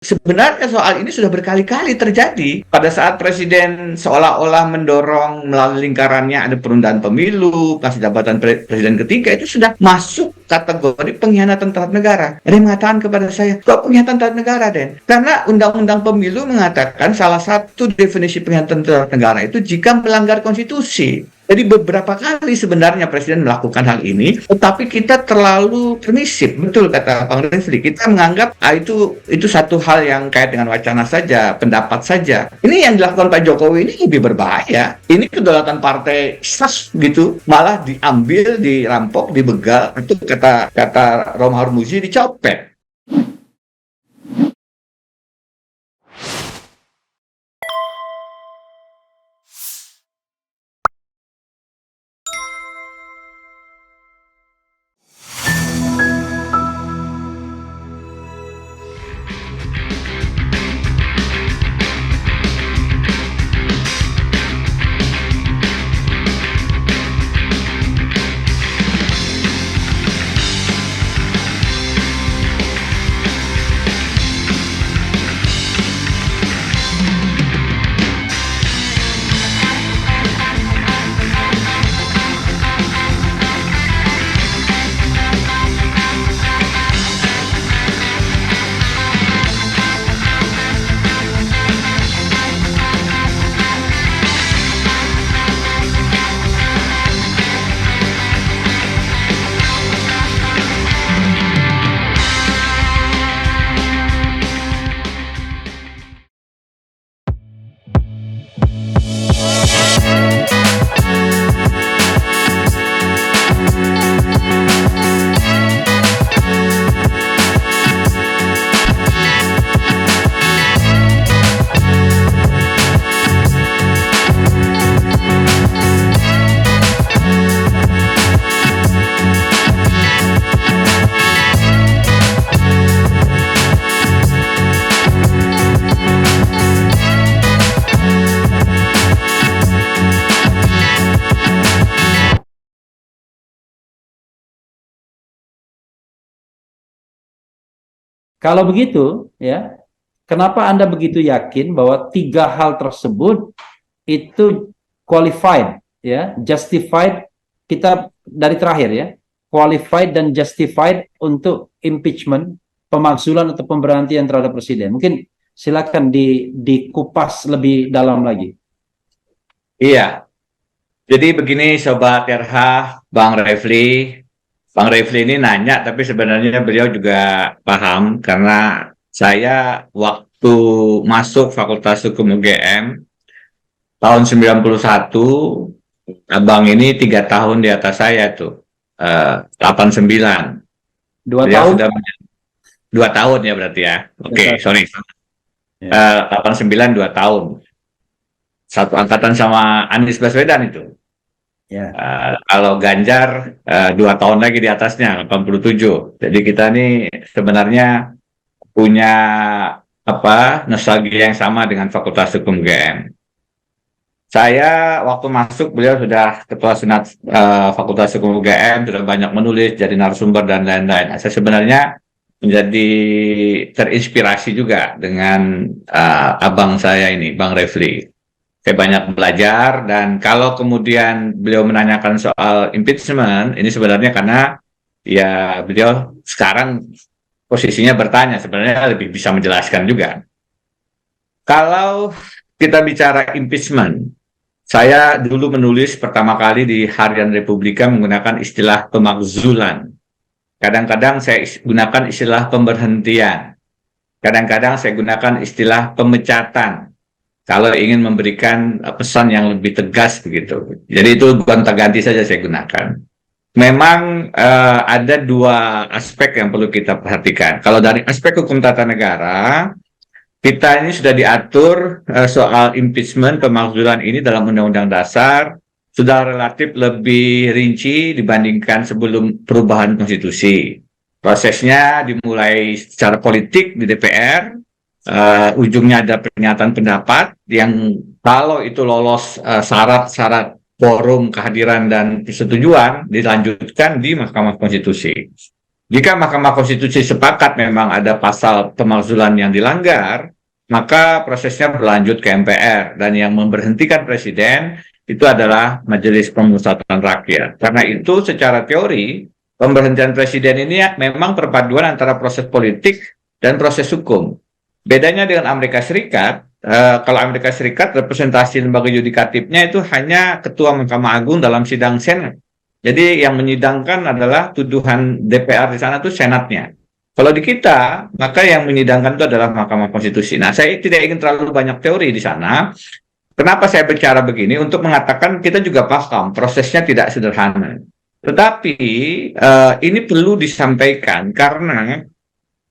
Sebenarnya soal ini sudah berkali-kali terjadi pada saat presiden seolah-olah mendorong melalui lingkarannya ada penundaan pemilu, masa jabatan presiden ketiga itu sudah masuk kategori pengkhianatan terhadap negara. Ada yang mengatakan kepada saya, kok pengkhianatan terhadap negara, Den? Karena undang-undang pemilu mengatakan salah satu definisi pengkhianatan terhadap negara itu jika melanggar konstitusi. Jadi beberapa kali sebenarnya Presiden melakukan hal ini, tetapi kita terlalu permisif. Betul kata Bang Refli, kita menganggap itu satu hal yang kait dengan wacana saja, pendapat saja. Ini yang dilakukan Pak Jokowi ini lebih berbahaya. Ini kedaulatan partai sas gitu, malah diambil, dirampok, dibegal. Itu kata Romahur Muzi, dicopet. Kalau begitu, ya, kenapa Anda begitu yakin bahwa tiga hal tersebut itu qualified, ya, justified, kita dari terakhir ya, qualified dan justified untuk impeachment, pemakzulan atau pemberhentian terhadap presiden? Mungkin silakan dikupas lebih dalam lagi. Iya, jadi begini Sobat RH, Bang Refli. Bang Refli ini nanya, tapi sebenarnya beliau juga paham karena saya waktu masuk Fakultas Hukum UGM tahun 91, abang ini 3 tahun di atas saya tuh, 89. 2 Beliau tahun? sudah 2 tahun ya berarti ya. Oke, sorry. 89 2 tahun. Satu angkatan sama Anies Baswedan itu. Ya. Kalau Ganjar 2 tahun lagi di atasnya, 87. Jadi kita nih sebenarnya punya nostalgia yang sama dengan Fakultas Hukum UGM. Saya waktu masuk beliau sudah ketua senat Fakultas Hukum UGM, sudah banyak menulis, jadi narasumber dan lain-lain. Saya sebenarnya menjadi terinspirasi juga dengan abang saya ini, Bang Refli. Saya banyak belajar, dan kalau kemudian beliau menanyakan soal impeachment, ini sebenarnya karena ya beliau sekarang posisinya bertanya, sebenarnya lebih bisa menjelaskan juga. Kalau kita bicara impeachment, saya dulu menulis pertama kali di Harian Republika menggunakan istilah pemakzulan. Kadang-kadang saya gunakan istilah pemberhentian. Kadang-kadang saya gunakan istilah pemecatan. Kalau ingin memberikan pesan yang lebih tegas begitu. Jadi itu gonta-ganti saja saya gunakan. Memang ada 2 aspek yang perlu kita perhatikan. Kalau dari aspek hukum tata negara, kita ini sudah diatur soal impeachment, pemakzulan ini dalam Undang-Undang Dasar sudah relatif lebih rinci dibandingkan sebelum perubahan konstitusi. Prosesnya dimulai secara politik di DPR, ujungnya ada pernyataan pendapat yang kalau itu lolos syarat-syarat quorum, kehadiran dan persetujuan, dilanjutkan di Mahkamah Konstitusi. Jika Mahkamah Konstitusi sepakat memang ada pasal pemakzulan yang dilanggar, maka prosesnya berlanjut ke MPR, dan yang memberhentikan presiden itu adalah Majelis Pemusatan Rakyat. Karena itu secara teori, pemberhentian presiden ini memang perpaduan antara proses politik dan proses hukum. Bedanya dengan Amerika Serikat, kalau Amerika Serikat representasi lembaga yudikatifnya itu hanya Ketua Mahkamah Agung dalam sidang Senat. Jadi yang menyidangkan adalah tuduhan DPR di sana itu Senatnya. Kalau di kita, maka yang menyidangkan itu adalah Mahkamah Konstitusi. Nah, saya tidak ingin terlalu banyak teori di sana. Kenapa saya bicara begini? Untuk mengatakan kita juga paham prosesnya tidak sederhana. Tetapi ini perlu disampaikan karena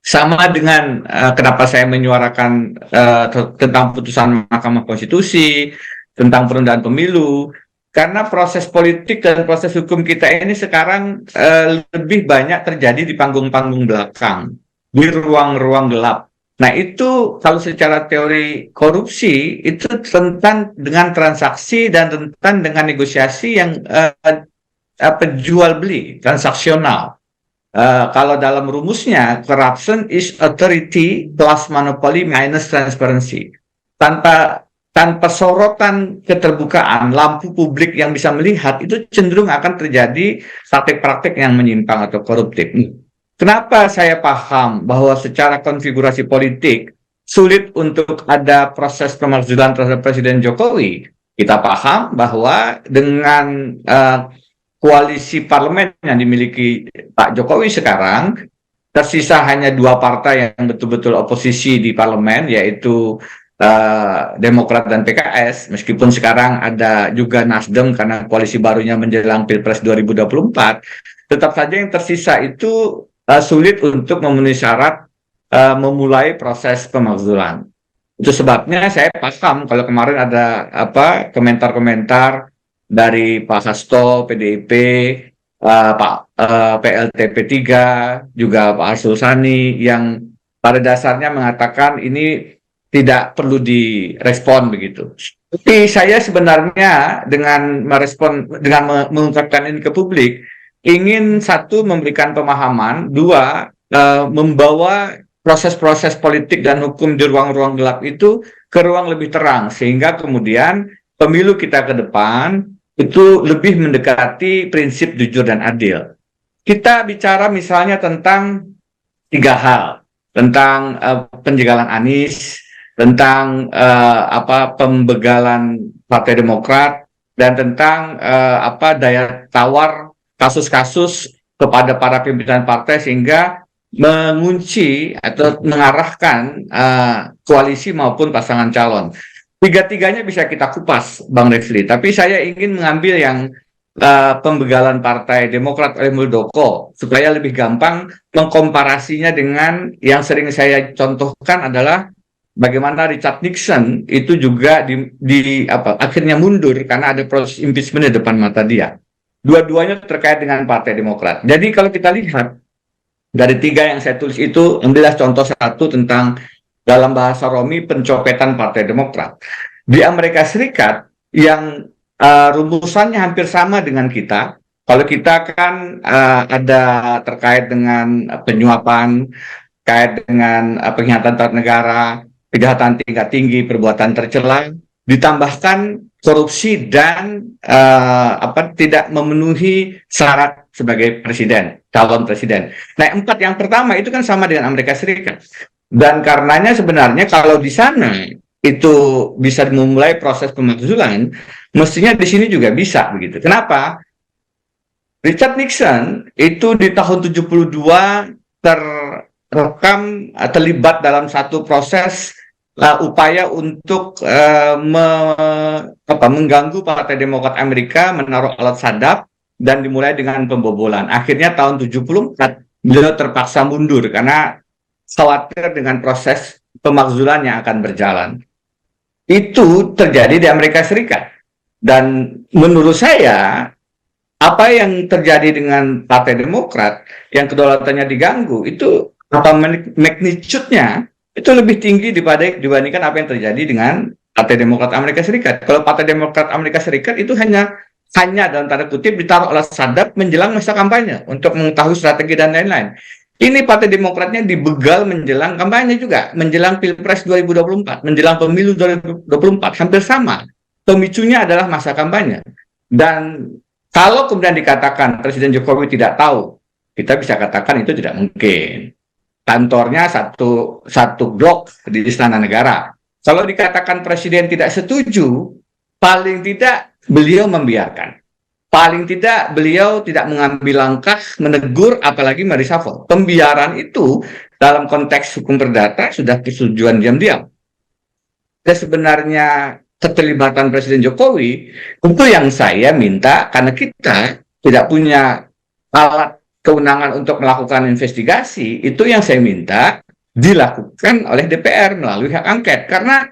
sama dengan kenapa saya menyuarakan tentang putusan Mahkamah Konstitusi, tentang penundaan pemilu, karena proses politik dan proses hukum kita ini sekarang lebih banyak terjadi di panggung-panggung belakang, di ruang-ruang gelap. Nah itu kalau secara teori korupsi itu rentan dengan transaksi dan rentan dengan negosiasi yang jual beli, transaksional. Kalau dalam rumusnya, corruption is authority plus monopoly minus transparency. Tanpa sorotan keterbukaan, lampu publik yang bisa melihat, itu cenderung akan terjadi praktek-praktek yang menyimpang atau koruptif. Kenapa saya paham bahwa secara konfigurasi politik sulit untuk ada proses pemakzulan terhadap Presiden Jokowi? Kita paham bahwa dengan koalisi parlemen yang dimiliki Pak Jokowi sekarang, tersisa hanya 2 partai yang betul-betul oposisi di parlemen, yaitu Demokrat dan PKS, meskipun sekarang ada juga Nasdem karena koalisi barunya menjelang Pilpres 2024, tetap saja yang tersisa itu sulit untuk memenuhi syarat memulai proses pemakzulan. Itu sebabnya saya paham kalau kemarin ada komentar-komentar dari Pak Hasto, PDIP, Pak PLT P3, juga Pak Arsul Sani, yang pada dasarnya mengatakan ini tidak perlu direspon begitu. Tapi saya sebenarnya dengan mengungkapkan ini ke publik, ingin satu memberikan pemahaman, dua membawa proses-proses politik dan hukum di ruang-ruang gelap itu ke ruang lebih terang, sehingga kemudian pemilu kita ke depan itu lebih mendekati prinsip jujur dan adil. Kita bicara misalnya tentang 3 hal, tentang penjagalan Anies, tentang pembegalan Partai Demokrat, dan tentang daya tawar kasus-kasus kepada para pimpinan partai sehingga mengunci atau mengarahkan koalisi maupun pasangan calon. Tiga-tiganya bisa kita kupas, Bang Refli, tapi saya ingin mengambil yang pembegalan Partai Demokrat oleh Muldoko supaya lebih gampang mengkomparasinya dengan yang sering saya contohkan adalah bagaimana Richard Nixon itu juga akhirnya mundur karena ada proses impeachment di depan mata dia. Dua-duanya terkait dengan Partai Demokrat. Jadi kalau kita lihat dari 3 yang saya tulis itu, ambillah contoh 1 tentang dalam bahasa Romi pencopetan Partai Demokrat. Di Amerika Serikat yang rumusannya hampir sama dengan kita. Kalau kita kan ada terkait dengan penyuapan, terkait dengan pengkhianatan terhadap negara, kejahatan tingkat tinggi, perbuatan tercela, ditambahkan korupsi dan tidak memenuhi syarat sebagai presiden, calon presiden. Nah, 4 yang pertama itu kan sama dengan Amerika Serikat. Dan karenanya sebenarnya kalau di sana itu bisa memulai proses pemakzulan, mestinya di sini juga bisa begitu. Kenapa? Richard Nixon itu di tahun 72 terlibat dalam satu proses upaya untuk mengganggu Partai Demokrat Amerika, menaruh alat sadap, dan dimulai dengan pembobolan. Akhirnya tahun 74 beliau terpaksa mundur karena khawatir dengan proses pemakzulan yang akan berjalan. Itu terjadi di Amerika Serikat. Dan menurut saya, apa yang terjadi dengan Partai Demokrat yang kedaulatannya diganggu, itu magnitude-nya itu lebih tinggi dibandingkan apa yang terjadi dengan Partai Demokrat Amerika Serikat. Kalau Partai Demokrat Amerika Serikat itu hanya hanya dalam tanda kutip ditaruh alat sadap menjelang masa kampanye untuk mengetahui strategi dan lain-lain. Ini Partai Demokratnya dibegal menjelang kampanye juga, menjelang Pilpres 2024, menjelang pemilu 2024, hampir sama. Pemicunya adalah masa kampanye. Dan kalau kemudian dikatakan Presiden Jokowi tidak tahu, kita bisa katakan itu tidak mungkin. Kantornya satu blok di Istana Negara. Kalau dikatakan Presiden tidak setuju, paling tidak beliau membiarkan. Paling tidak beliau tidak mengambil langkah menegur apalagi mereshuffle. Pembiaran itu dalam konteks hukum perdata sudah persetujuan diam-diam. Dan sebenarnya keterlibatan Presiden Jokowi itu yang saya minta, karena kita tidak punya alat kewenangan untuk melakukan investigasi, itu yang saya minta dilakukan oleh DPR melalui hak angket. Karena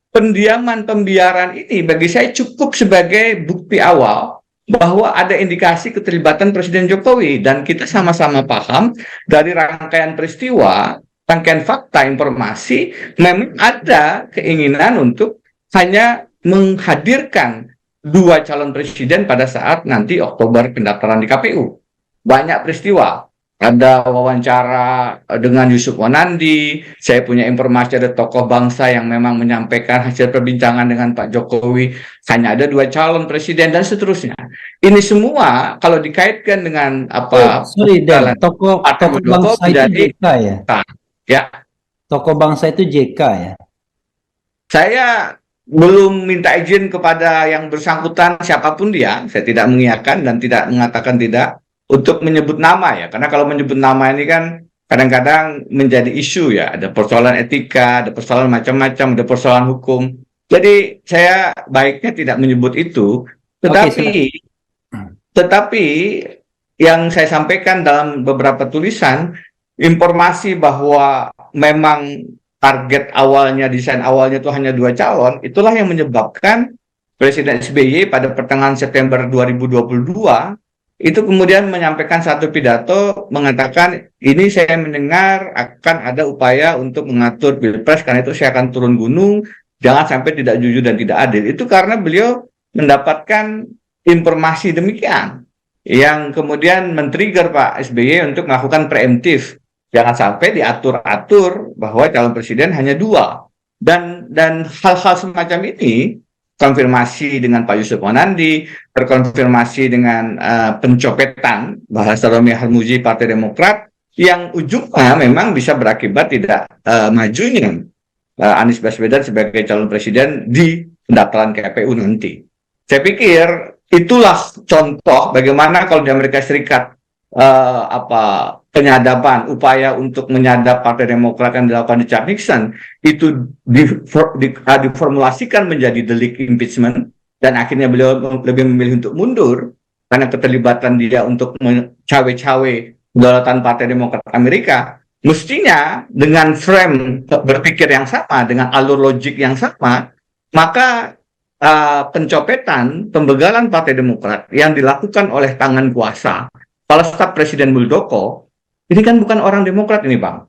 pendiaman pembiaran ini bagi saya cukup sebagai bukti awal bahwa ada indikasi keterlibatan Presiden Jokowi, dan kita sama-sama paham dari rangkaian peristiwa, rangkaian fakta, informasi, memang ada keinginan untuk hanya menghadirkan dua calon presiden pada saat nanti Oktober pendaftaran di KPU. Banyak peristiwa. Ada wawancara dengan Yusuf Wanandi, saya punya informasi ada tokoh bangsa yang memang menyampaikan hasil perbincangan dengan Pak Jokowi, hanya ada dua calon presiden dan seterusnya. Ini semua kalau dikaitkan dengan sorry Dan, tokoh bangsa itu JK ya? Ya. Tokoh bangsa itu JK ya? Saya belum minta izin kepada yang bersangkutan siapapun dia, saya tidak mengiyakan dan tidak mengatakan tidak untuk menyebut nama ya, karena kalau menyebut nama ini kan kadang-kadang menjadi isu ya, ada persoalan etika, ada persoalan macam-macam, ada persoalan hukum. Jadi saya baiknya tidak menyebut itu, tetapi yang saya sampaikan dalam beberapa tulisan, informasi bahwa memang target awalnya, desain awalnya itu hanya dua calon, itulah yang menyebabkan Presiden SBY pada pertengahan September 2022 itu kemudian menyampaikan satu pidato mengatakan, ini saya mendengar akan ada upaya untuk mengatur Pilpres, karena itu saya akan turun gunung, jangan sampai tidak jujur dan tidak adil. Itu karena beliau mendapatkan informasi demikian, yang kemudian men-trigger Pak SBY untuk melakukan preemptif. Jangan sampai diatur-atur bahwa calon presiden hanya dua. Dan hal-hal semacam ini, konfirmasi dengan Pak Yusuf Wanandi, terkonfirmasi dengan pencopetan bahasa Romi Harmuzi Partai Demokrat, yang ujungnya memang bisa berakibat tidak majunya Anies Baswedan sebagai calon presiden di pendaftaran KPU nanti. Saya pikir itulah contoh bagaimana kalau di Amerika Serikat penyadapan, upaya untuk menyadap Partai Demokrat yang dilakukan Richard Nixon itu diformulasikan menjadi delik impeachment, dan akhirnya beliau lebih memilih untuk mundur karena keterlibatan dia untuk cawe-cawe kedaulatan Partai Demokrat Amerika. Mestinya dengan frame berpikir yang sama, dengan alur logik yang sama, maka pencopetan, pembegalan Partai Demokrat yang dilakukan oleh tangan kuasa kepala staf Presiden Muldoko, ini kan bukan orang Demokrat ini Bang.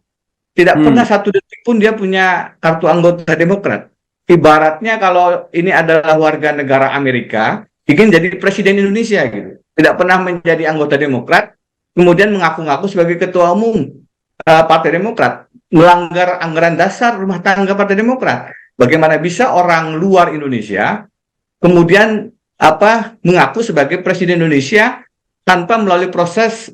Tidak pernah satu detik pun dia punya kartu anggota Demokrat. Ibaratnya kalau ini adalah warga negara Amerika, ingin jadi Presiden Indonesia gitu. Tidak pernah menjadi anggota Demokrat, kemudian mengaku-ngaku sebagai ketua umum Partai Demokrat, melanggar anggaran dasar rumah tangga Partai Demokrat. Bagaimana bisa orang luar Indonesia kemudian mengaku sebagai Presiden Indonesia tanpa melalui proses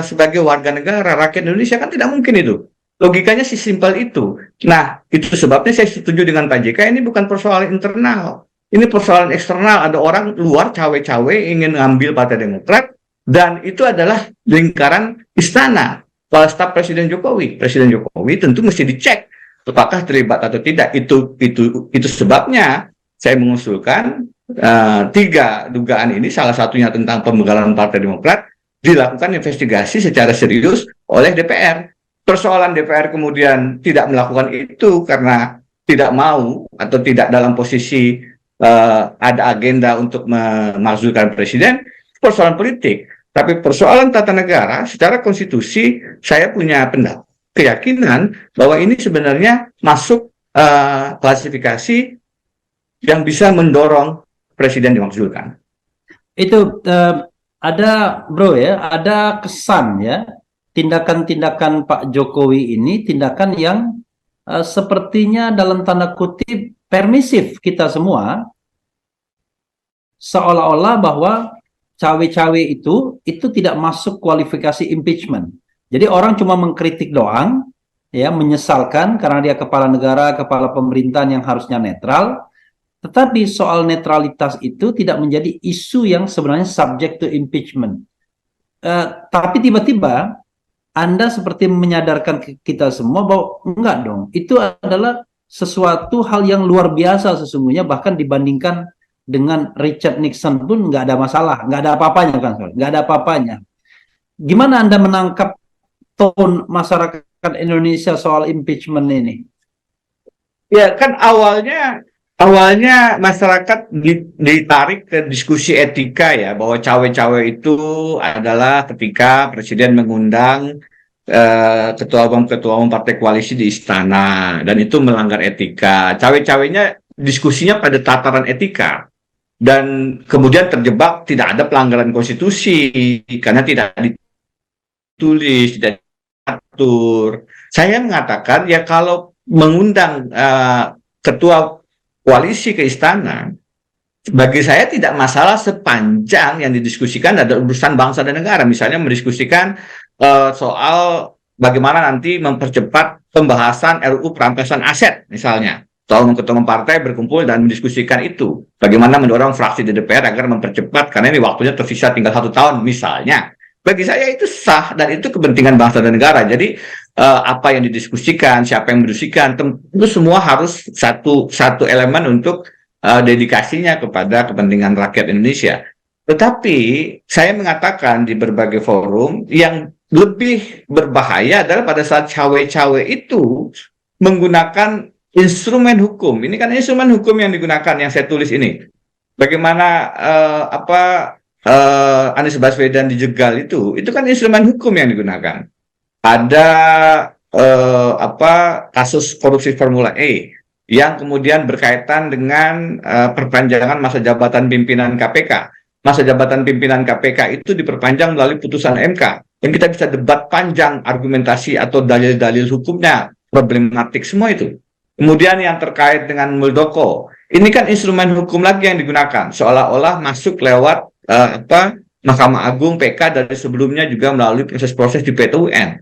sebagai warga negara rakyat Indonesia? Kan tidak mungkin itu. Logikanya sih simpel itu. Nah, itu sebabnya saya setuju dengan Pak JK, ini bukan persoalan internal. Ini persoalan eksternal. Ada orang luar cawe-cawe ingin mengambil Partai Demokrat, dan itu adalah lingkaran istana, kepala staf Presiden Jokowi. Presiden Jokowi tentu mesti dicek apakah terlibat atau tidak. Itu sebabnya saya mengusulkan 3 dugaan ini, salah satunya tentang pembegalan Partai Demokrat, dilakukan investigasi secara serius oleh DPR. Persoalan DPR kemudian tidak melakukan itu karena tidak mau atau tidak dalam posisi ada agenda untuk memakzulkan presiden, persoalan politik. Tapi persoalan tata negara secara konstitusi, saya punya keyakinan bahwa ini sebenarnya masuk klasifikasi yang bisa mendorong presiden dimakzulkan. Itu ada bro ya, ada kesan ya, tindakan-tindakan Pak Jokowi ini tindakan yang sepertinya dalam tanda kutip permisif kita semua, seolah-olah bahwa cawe-cawe itu tidak masuk kualifikasi impeachment. Jadi orang cuma mengkritik doang, ya, menyesalkan karena dia kepala negara, kepala pemerintahan yang harusnya netral. Tetapi soal netralitas itu tidak menjadi isu yang sebenarnya subject to impeachment. Tapi tiba-tiba Anda seperti menyadarkan kita semua bahwa enggak dong, itu adalah sesuatu hal yang luar biasa sesungguhnya, bahkan dibandingkan dengan Richard Nixon pun nggak ada masalah, nggak ada apa-apanya kan, nggak ada apa-apanya. Gimana Anda menangkap tone masyarakat Indonesia soal impeachment ini? Ya kan awalnya masyarakat ditarik ke diskusi etika ya, bahwa cawe-cawe itu adalah ketika presiden mengundang ketua umum partai koalisi di istana dan itu melanggar etika. Cawe-cawenya diskusinya pada tataran etika dan kemudian terjebak tidak ada pelanggaran konstitusi karena tidak ditulis, tidak diatur. Saya mengatakan ya kalau mengundang ketua koalisi ke istana, bagi saya tidak masalah sepanjang yang didiskusikan ada urusan bangsa dan negara. Misalnya mendiskusikan soal bagaimana nanti mempercepat pembahasan RUU perampasan aset misalnya. Ketua umum partai berkumpul dan mendiskusikan itu. Bagaimana mendorong fraksi di DPR agar mempercepat, karena ini waktunya tersisa tinggal 1 tahun misalnya. Bagi saya itu sah dan itu kepentingan bangsa dan negara. Jadi apa yang didiskusikan, siapa yang mendiskusikan, itu semua harus satu elemen untuk dedikasinya kepada kepentingan rakyat Indonesia. Tetapi saya mengatakan di berbagai forum yang lebih berbahaya adalah pada saat cawe-cawe itu menggunakan instrumen hukum. Ini kan instrumen hukum yang digunakan yang saya tulis ini. Bagaimana Anies Baswedan dijegal itu kan instrumen hukum yang digunakan. Ada kasus korupsi Formula E yang kemudian berkaitan dengan perpanjangan masa jabatan pimpinan KPK. Masa jabatan pimpinan KPK itu diperpanjang melalui putusan MK. Dan kita bisa debat panjang argumentasi atau dalil-dalil hukumnya, problematik semua itu. Kemudian yang terkait dengan Muldoko, ini kan instrumen hukum lagi yang digunakan, seolah-olah masuk lewat Mahkamah Agung PK dari sebelumnya juga melalui proses-proses di PT UN.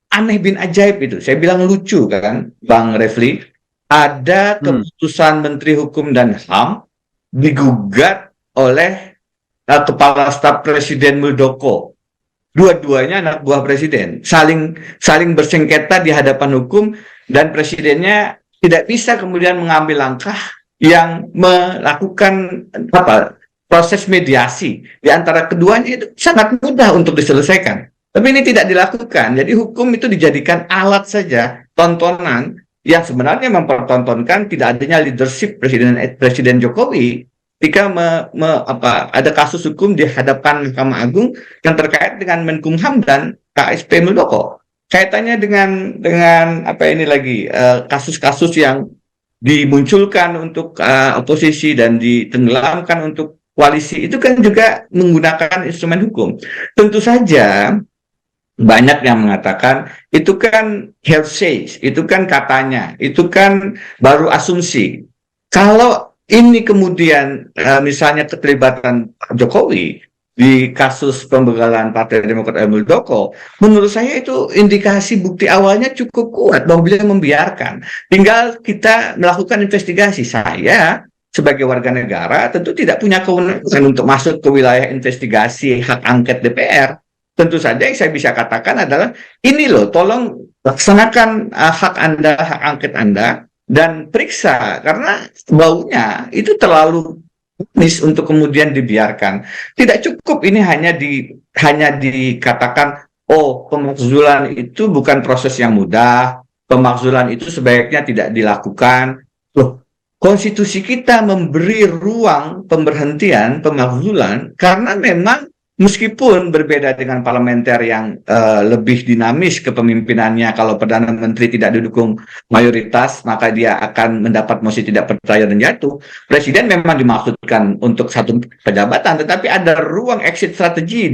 Aneh bin ajaib itu, saya bilang lucu kan, Bang Refli. Ada keputusan Menteri Hukum dan HAM digugat oleh Kepala Staf Presiden Muldoko. Dua-duanya anak buah presiden, saling bersengketa di hadapan hukum dan presidennya tidak bisa kemudian mengambil langkah yang melakukan proses mediasi di antara keduanya. Itu sangat mudah untuk diselesaikan. Tapi ini tidak dilakukan. Jadi hukum itu dijadikan alat saja, tontonan yang sebenarnya mempertontonkan tidak adanya leadership Presiden Jokowi ketika ada kasus hukum di hadapan Mahkamah Agung yang terkait dengan Menkumham dan KSP Muldoko. Kaitannya dengan kasus-kasus yang dimunculkan untuk oposisi dan ditenggelamkan untuk koalisi, itu kan juga menggunakan instrumen hukum. Tentu saja banyak yang mengatakan itu kan hearsay, itu kan katanya, itu kan baru asumsi. Kalau ini kemudian misalnya keterlibatan Jokowi di kasus pembegalan Partai Demokrat Muldoko, menurut saya itu indikasi bukti awalnya cukup kuat bahwa beliau membiarkan. Tinggal kita melakukan investigasi. Saya sebagai warga negara tentu tidak punya kewenangan untuk masuk ke wilayah investigasi hak angket DPR. Tentu saja yang saya bisa katakan adalah ini loh, tolong laksanakan hak Anda, hak angket Anda, dan periksa, karena baunya itu terlalu manis untuk kemudian dibiarkan. Tidak cukup ini hanya dikatakan, oh pemakzulan itu bukan proses yang mudah, pemakzulan itu sebaiknya tidak dilakukan. Loh, konstitusi kita memberi ruang pemberhentian pemakzulan karena memang meskipun berbeda dengan parlementer yang lebih dinamis kepemimpinannya, kalau Perdana Menteri tidak didukung mayoritas, maka dia akan mendapat mosi tidak percaya dan jatuh. Presiden memang dimaksudkan untuk satu pejabatan, tetapi ada ruang exit strategi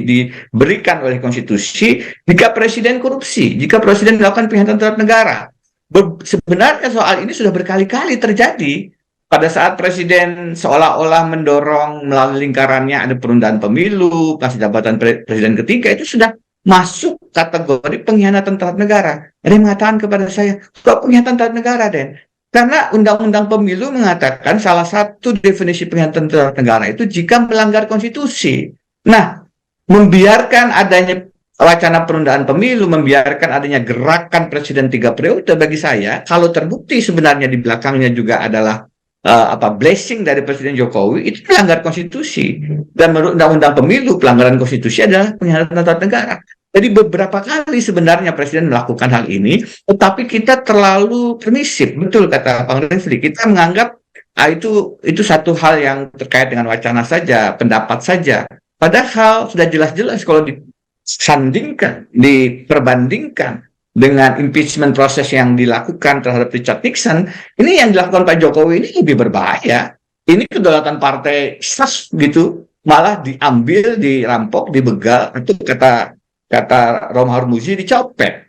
diberikan oleh konstitusi jika presiden korupsi, jika presiden melakukan pengkhianatan terhadap negara. Sebenarnya soal ini sudah berkali-kali terjadi. Pada saat presiden seolah-olah mendorong melalui lingkarannya ada penundaan pemilu, pas jabatan presiden ketiga, itu sudah masuk kategori pengkhianatan terhadap negara. Ada yang mengatakan kepada saya, kok pengkhianatan terhadap negara, Den? Karena Undang-Undang Pemilu mengatakan salah satu definisi pengkhianatan terhadap negara itu jika melanggar konstitusi. Nah, membiarkan adanya wacana penundaan pemilu, membiarkan adanya gerakan presiden 3 periode, bagi saya, kalau terbukti sebenarnya di belakangnya juga adalah blessing dari Presiden Jokowi, itu melanggar konstitusi. Dan menurut Undang-Undang Pemilu, pelanggaran konstitusi adalah pengkhianatan terhadap negara. Jadi beberapa kali sebenarnya Presiden melakukan hal ini, tetapi kita terlalu permisif. Betul kata Bang Refli, kita menganggap itu satu hal yang terkait dengan wacana saja, pendapat saja. Padahal sudah jelas-jelas kalau disandingkan, diperbandingkan dengan impeachment proses yang dilakukan terhadap Richard Nixon, ini yang dilakukan Pak Jokowi ini lebih berbahaya. Ini kedaulatan partai sas gitu, malah diambil, dirampok, dibegal, itu kata Romahur Muzi, dicopet.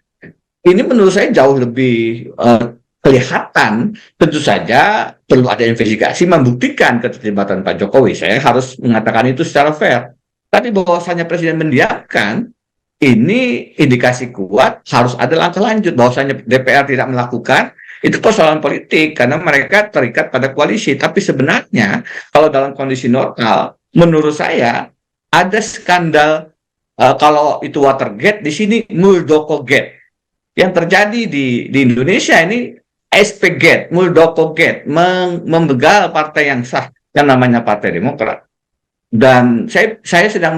Ini menurut saya jauh lebih kelihatan. Tentu saja perlu ada investigasi membuktikan keterlibatan Pak Jokowi. Saya harus mengatakan itu secara fair. Tapi bahwasanya Presiden mendiamkan, ini indikasi kuat harus ada langkah lanjut. Bahwasanya DPR tidak melakukan, itu persoalan politik karena mereka terikat pada koalisi. Tapi sebenarnya kalau dalam kondisi normal, menurut saya ada skandal, kalau itu Watergate, di sini Muldoko Gate. Yang terjadi di Indonesia ini SP Gate, Muldoko Gate, membegal partai yang sah yang namanya Partai Demokrat. Dan saya sedang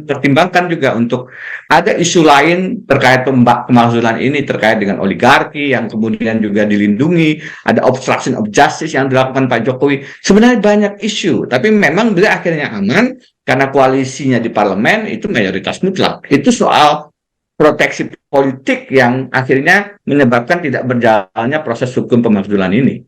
pertimbangkan juga untuk ada isu lain terkait pemakzulan ini, terkait dengan oligarki yang kemudian juga dilindungi, ada obstruction of justice yang dilakukan Pak Jokowi. Sebenarnya banyak isu, tapi memang dia akhirnya aman karena koalisinya di parlemen itu mayoritas mutlak. Itu soal proteksi politik yang akhirnya menyebabkan tidak berjalannya proses hukum pemakzulan ini.